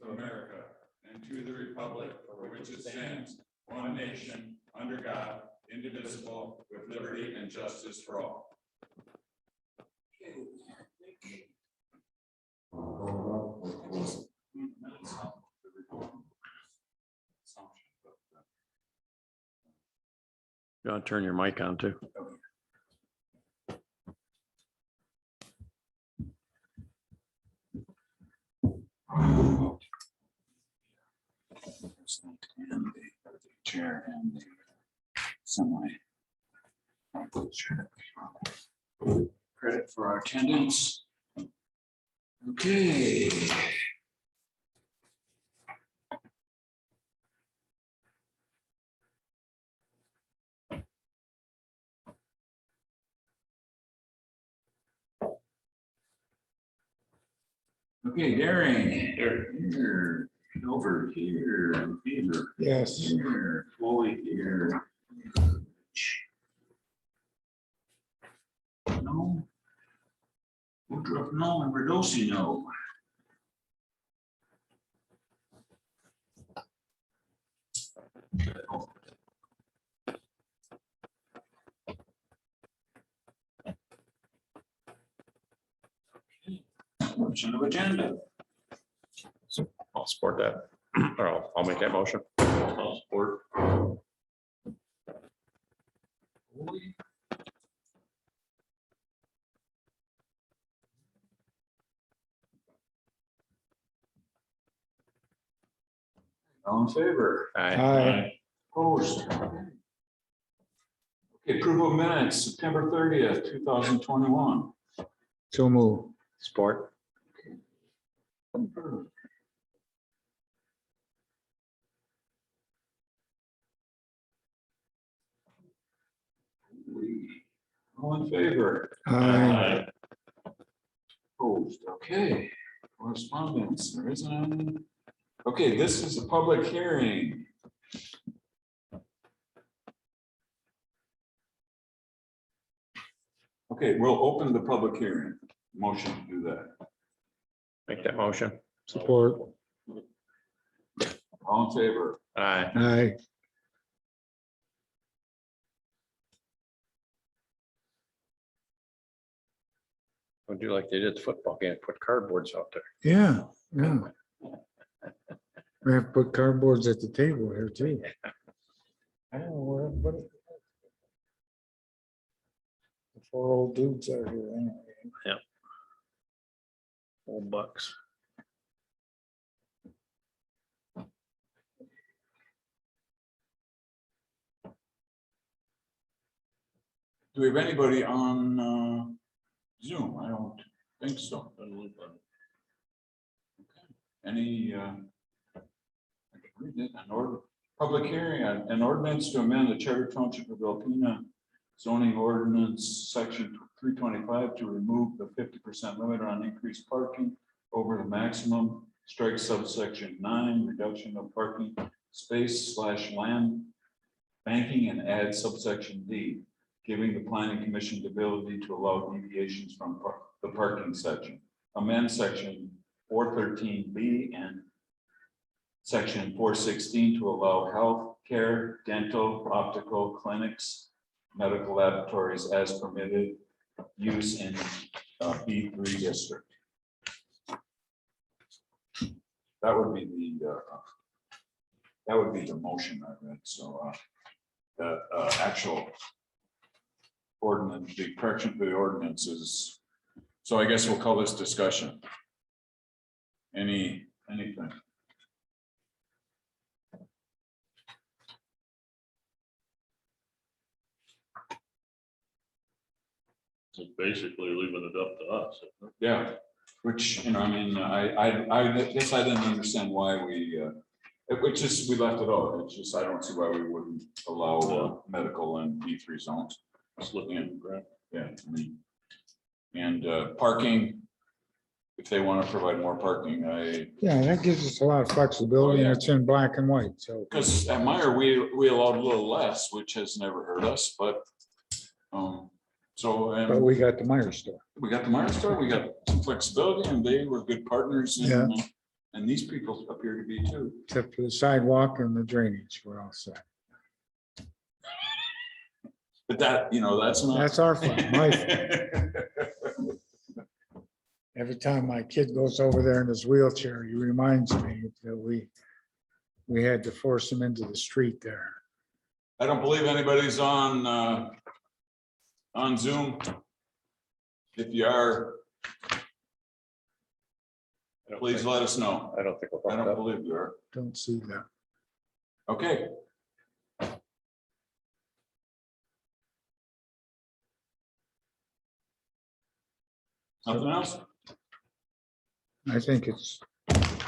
of America and to the republic for which it stands, one nation, under God, indivisible, with liberty and justice for all. You want to turn your mic on too? And the chair and the semi. Credit for our attendance. Okay. Okay, Daring, here, over here, Beaver. Yes. Here, Foley here. No. Woodruff, no, and Redosi, no. Motion of agenda. I'll support that. Or I'll make that motion. I'll support. All in favor? Aye. Opposed? Okay, approval of minutes, September 30th, 2021. So move. Support. All in favor? Aye. Opposed, okay. Correspondence, there isn't any. Okay, this is a public hearing. Okay, we'll open the public hearing. Motion to do that. Make that motion. Support. All in favor? Aye. Aye. Would you like they did the football game, put cardboards out there? Yeah, yeah. We have to put cardboards at the table here too. I don't know where everybody. The four old dudes are here anyway. Old bucks. Do we have anybody on Zoom? I don't think so. Any, I can read it, an order, public hearing, an ordinance to amend the Charter Township of Alpena zoning ordinance section 325 to remove the 50% limit on increased parking over the maximum, strike subsection 9, reduction of parking space / land banking, and add subsection D, giving the planning commission the ability to allow deviations from the parking section. Amend section 413B and section 416 to allow health care, dental, optical clinics, medical laboratories as permitted use in B3 district. That would be the motion I read. So the actual ordinance, the correction for the ordinance is, so I guess we'll call this discussion. Anything? So basically leaving it up to us. Isn't it? Yeah, which, you know, I mean, I guess I didn't understand why we, which is, we left it out. It's just, I don't see why we wouldn't allow medical and B3 zones. Just looking at the graph. Yeah, I mean, and parking, if they want to provide more parking, Yeah, that gives us a lot of flexibility and it's in black and white, so. because at Meyer, we allowed a little less, which has never hurt us, but so, But and we got the Meyer store. we got the Meyer store, we got some flexibility, and they were good partners in Yeah. And these people appear to be too. Except for the sidewalk and the drainage, we're all set. But that, that's not. That's our fault, my fault. Every time my kid goes over there in his wheelchair, he reminds me that we had to force him into the street there. I don't believe anybody's on Zoom. If you are, please let us know. I don't think we'll I find don't out. believe you are. Don't see that. Okay. Nothing else? I think it's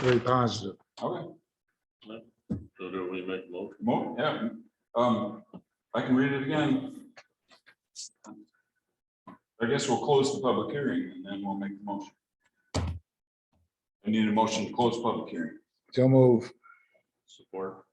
very positive. Okay. So do we make a motion? Yeah. I can read it again. I guess we'll close the public hearing and then we'll make the motion. I need a motion to close public hearing. So move. Support.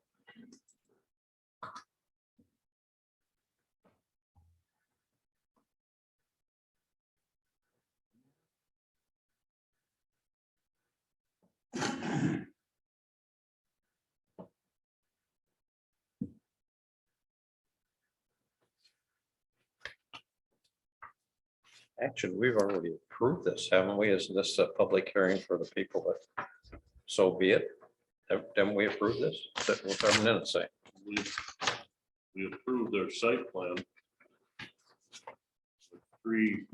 Actually, we've already approved this, haven't we? Isn't this a public hearing for the people that, so be it? Haven't we approved this? What's our minutes say? We approved their site plan. Three.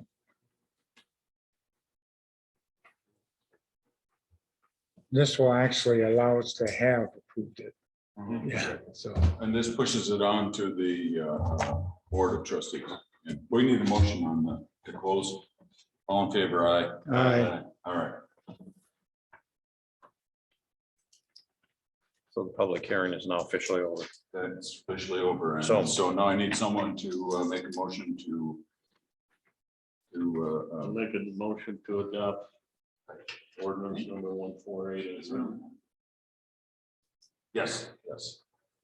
This will actually allow us to have approved it. Yeah. So And this pushes it on to the Board of Trustees. And we need a motion on to close. All in favor, aye. Aye. All right. So the public hearing is now officially over. That's officially over. And So- so now I need someone to make a motion to I'll make a motion to adopt ordinance number 148. yes.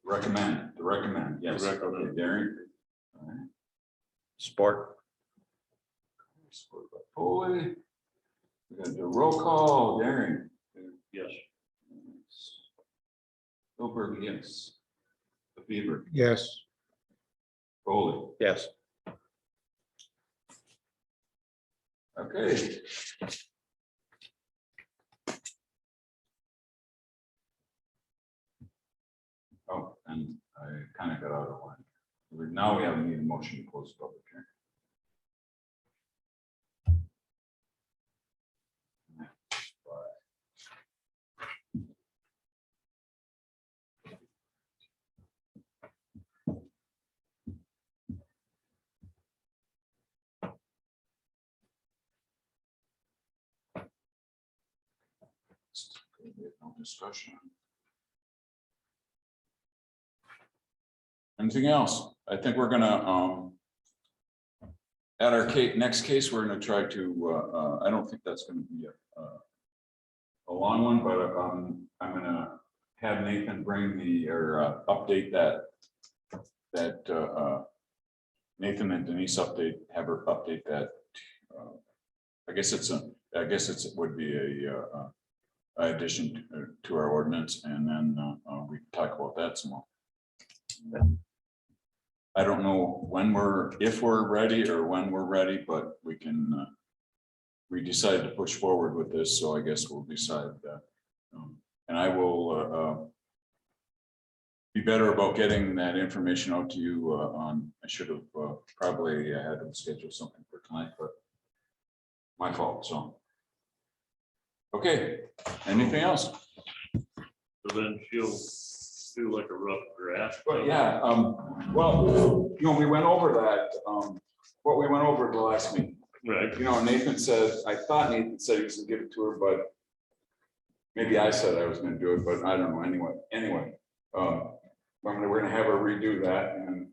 Recommend, yes. Recommend. Okay, Darren. All right. Sport, Support by Foley. We got the roll call, Darren. Yes. Over, yes. The Beaver, yes, Foley. yes. Okay. Oh, and I kind of got out of line. Now we have a need a motion to close the public hearing. No discussion. Anything else? I think we're gonna, at our next case, we're gonna try to, I don't think that's gonna be a long one, but I'm gonna have Nathan bring or update that Nathan and Denise have her update that. I guess it would be a addition to our ordinance, and then we can talk about that some more. I don't know if we're ready or when we're ready, but we can, we decided to push forward with this, so I guess we'll decide that. And I will be better about getting that information out to you I should have probably had to schedule something for tonight, but my fault, so. Okay, anything else? So then she'll do like a rough draft. But yeah, well, we went over that, what we went over the last meeting. Right. Nathan said, I thought Nathan said he was gonna give it to her, but maybe I said I was gonna do it, but I don't know, anyway. We're gonna have her redo that, and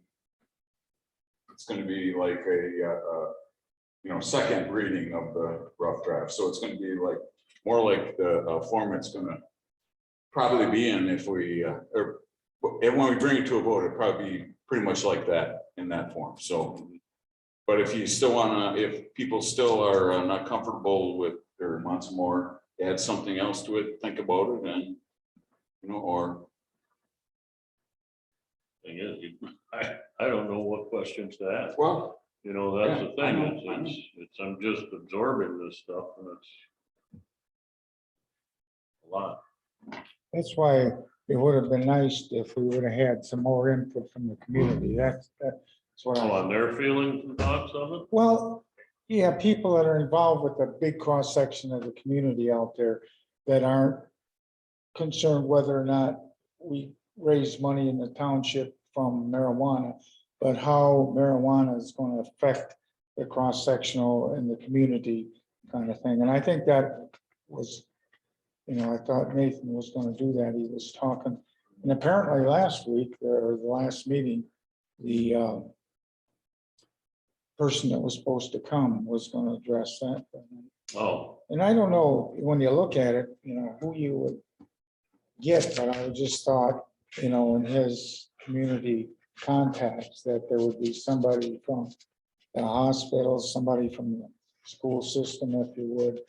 it's gonna be like a, second reading of the rough draft, so it's gonna be like, more like the form it's gonna probably be in if we, or when we bring it to a vote, it'll probably be pretty much like that in that form, so. But if you still wanna, if people still are not comfortable with, or want some more add something else to it, think about it, and, you know, or, Thing is, I don't know what questions to ask. well, You know, that's the Yeah, I thing. know, I know. It's, I'm just absorbing this stuff and it's a lot. That's why it would have been nice if we would have had some more input from the community. That's what Oh, I, on their feelings and thoughts of it? well, yeah, people that are involved with the big cross section of the community out there that aren't concerned whether or not we raise money in the township from marijuana, but how marijuana is going to affect the cross sectional and the community kind of thing. And I think that was, you know, I thought Nathan was going to do that. He was talking, and apparently last week or the last meeting, the person that was supposed to come was going to address that. Oh, And I don't know, when you look at it, you know, who you would get, but I just thought, you know, in his community contacts, that there would be somebody from the hospital, somebody from the school system, if you would,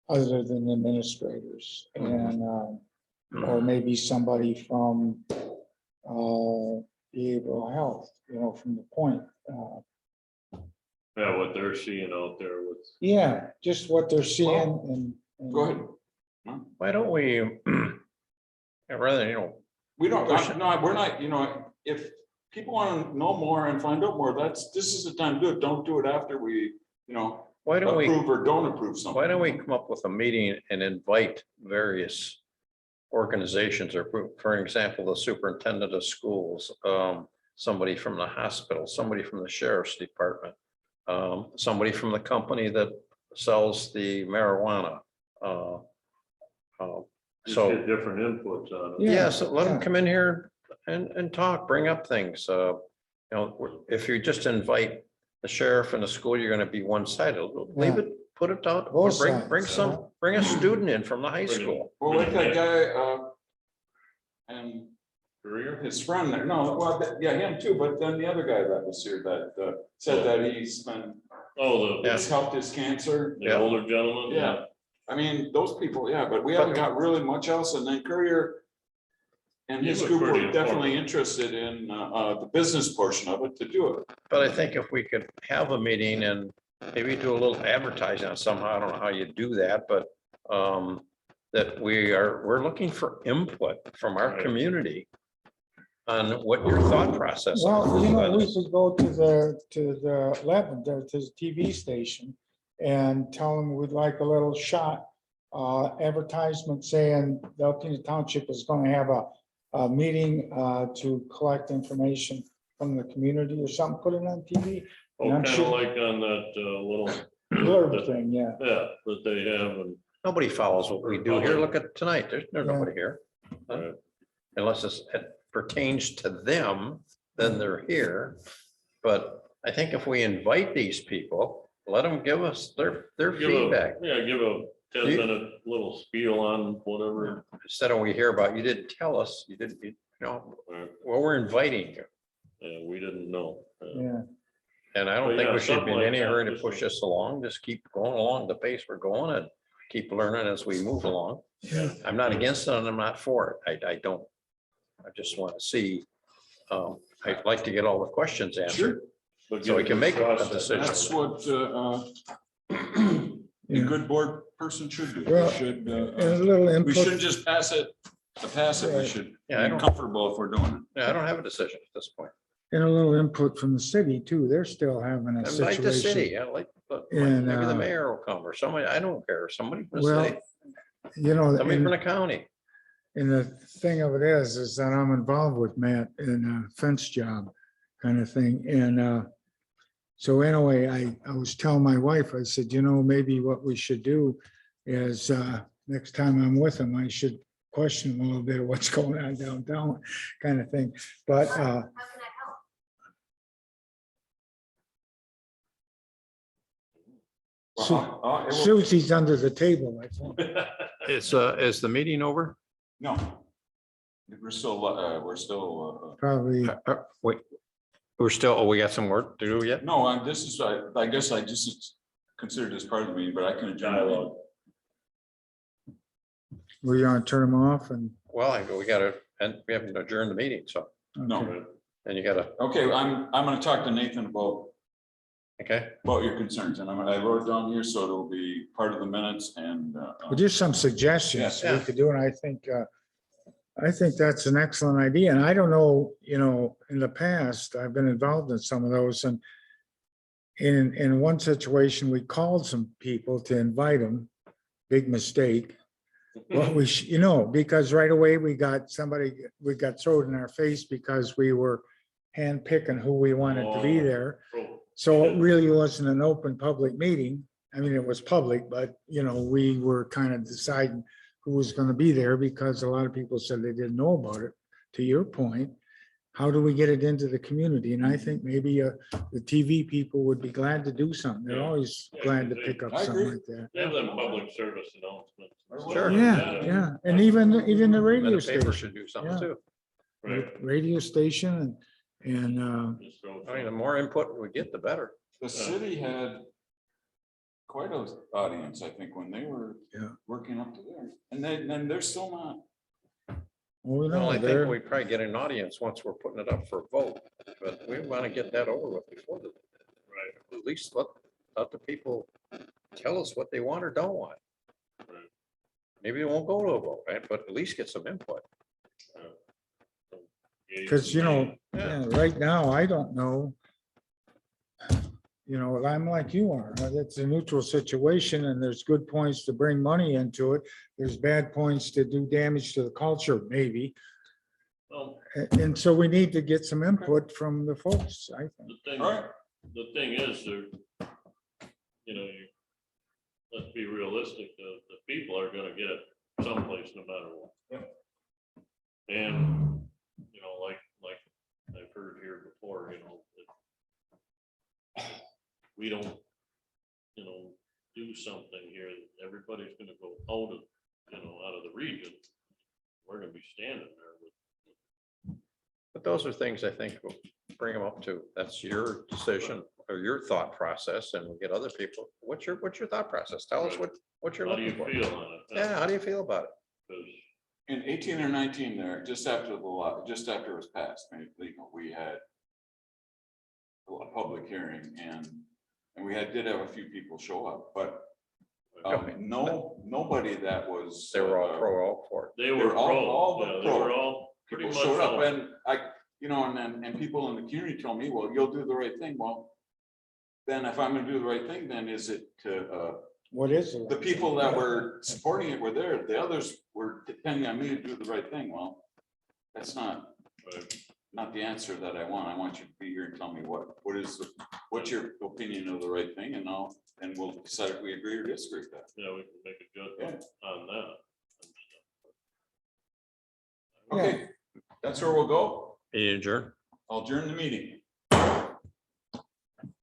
other than administrators, and, or maybe somebody from behavioral health, you know, from the point. yeah, what they're seeing out there with, Yeah, just what they're seeing and. go ahead. Why don't we, rather than, you know, We don't, Push it. no, we're not, you know, if people want to know more and find out more, this is the time to do it. Don't do it after we, you know, why don't we, approve or don't approve something. why don't we come up with a meeting and invite various organizations, or for example, the superintendent of schools, somebody from the hospital, somebody from the sheriff's department, somebody from the company that sells the marijuana. just So, get different inputs on it. Yeah, yeah, so let them yeah. come in here and talk, bring up things. You know, if you just invite the sheriff and the school, you're gonna be one-sided. Leave it, put it out, Both bring sides, some, bring a student in from the high Bring it. school. Well, like that guy, and Career? his friend there, no, well, yeah, him too, but then the other guy that was here that said that he's been, Oh, it's helped his cancer. the Yeah. older gentleman? Yeah, I mean, those people, yeah, but we haven't got really much else, and then Courier and his He was group pretty were definitely informative. interested in the business portion of it to do it. But I think if we could have a meeting and maybe do a little advertising on somehow, I don't know how you do that, but that we're looking for input from our Right. community on what your thought process is. Well, you know, we should go to the 11, to the TV station and tell them we'd like a little shot, advertisement saying the Alpena Township is going to have a meeting to collect information from the community or something, put it on TV. Oh, I'm kind of sure- like on that little. Blurb thing, yeah. Yeah, that they have and. Nobody follows what we do here. Look at tonight. There's nobody here. Right. Unless it pertains to them, then they're here. But I think if we invite these people, let them give us their Give a- feedback. Yeah, give a You- 10-minute little spiel on whatever. Instead of we hear about, you didn't tell us, you didn't, you know, Right. well, we're inviting you. Yeah, we didn't know. Yeah, And I don't But think yeah, we should be in something any like that, hurry to just push a- us along. Just keep going along the pace we're going and keep learning as we move along. Yeah. I'm not against it and I'm not for it. I don't. I just want to see. I'd like to get all the questions answered. But So we give can a make a process. decision. That's what a Yeah. good board person should do. Well, We should, and a little we input. shouldn't just pass it to pass it. We Right. should Yeah, I be don't- comfortable if we're doing Yeah, I don't have a decision at this point. And a little input from the city too. They're still having a Invite the situation. city. I like, but And, maybe the uh, mayor will come or somebody. I don't care. Somebody from the Well, city, you know, somebody from and the county. the thing of it is that I'm involved with Matt in a fence job kind of thing. And so anyway, I was telling my wife, I said, you know, maybe what we should do is next time I'm with him, I should question him a little bit of what's going on downtown kind of thing. But it. Su- Susie's under the table, I think. Is the meeting over? No. We're still, Probably, Wait, we're still, oh, we got some work to do yet? no, this is, I guess I just considered this part of the meeting, but I can adjourn. the meeting. Dialogue. We're gonna turn them off and. Well, we gotta, and we haven't adjourned the meeting, so, No, okay. and you gotta, okay, I'm gonna talk to Nathan okay, about your concerns, and I wrote it down here, so it'll be part of the minutes and. Well, just some suggestions Yeah. we could do, and I think that's an excellent idea, and I don't know, in the past, I've been involved in some of those, and in one situation, we called some people to invite them, big mistake. Well, because right away we got thrown in our face because we were handpicking who we wanted to be there. So it really wasn't an open public meeting. I mean, it was public, but we were kind of deciding who was going to be there because a lot of people said they didn't know about it. To your point, how do we get it into the community? And I think maybe the TV people would be glad to do something. They're always glad to pick up I something agree. like that. They have them public service announcements. Sure. Yeah. And even the and radio the paper station, should do something Yeah. too. Right. radio station and Just throw I mean, the more input we get, the better. The city had quite an audience, I think, when they were Yeah. working up to there, and then they're still not. we Well, know I they're. think we probably get an audience once we're putting it up for a vote, but we want to get that over with before the. Right. At least let the people tell us what they want or don't want. Right. Maybe they won't go to a vote, right? But at least get some input. Because, right now, I don't know. I'm like you are. It's a neutral situation and there's good points to bring money into it. There's bad points to do damage to the culture, maybe. Well, And so we need to get some input from the folks, I think. the thing is, let's be realistic, the people are gonna get it someplace no matter what. Yep. And, like I've heard here before, if we don't, do something here, everybody's gonna go out of the region. We're gonna be standing there with. But those are things I think we'll bring them up to. That's your decision or your thought process, and we'll get other people. What's your thought process? Tell us what you're How do you looking for. feel on it? Yeah, how do you feel about it? 'Cause In 18 or 19 there, just after the law, just after it was passed, we had a public hearing and we did have a few people show up, but nobody that was. They were all all for it. They were all pro, the they were pro. all pretty People much. showed up all- and and people in the community told me, well, you'll do the right thing. Well, then if I'm gonna do the right thing, then is it to, What is it? the people that were supporting it were there, the others were depending on me to do the right thing. Well, that's not the answer that I want. I want you to be here and tell me what's your opinion of the right thing, and we'll decide if we agree or disagree with that. Yeah, we can make a judgment on that. Okay, that's where we'll go. Adjourn. I'll adjourn the meeting.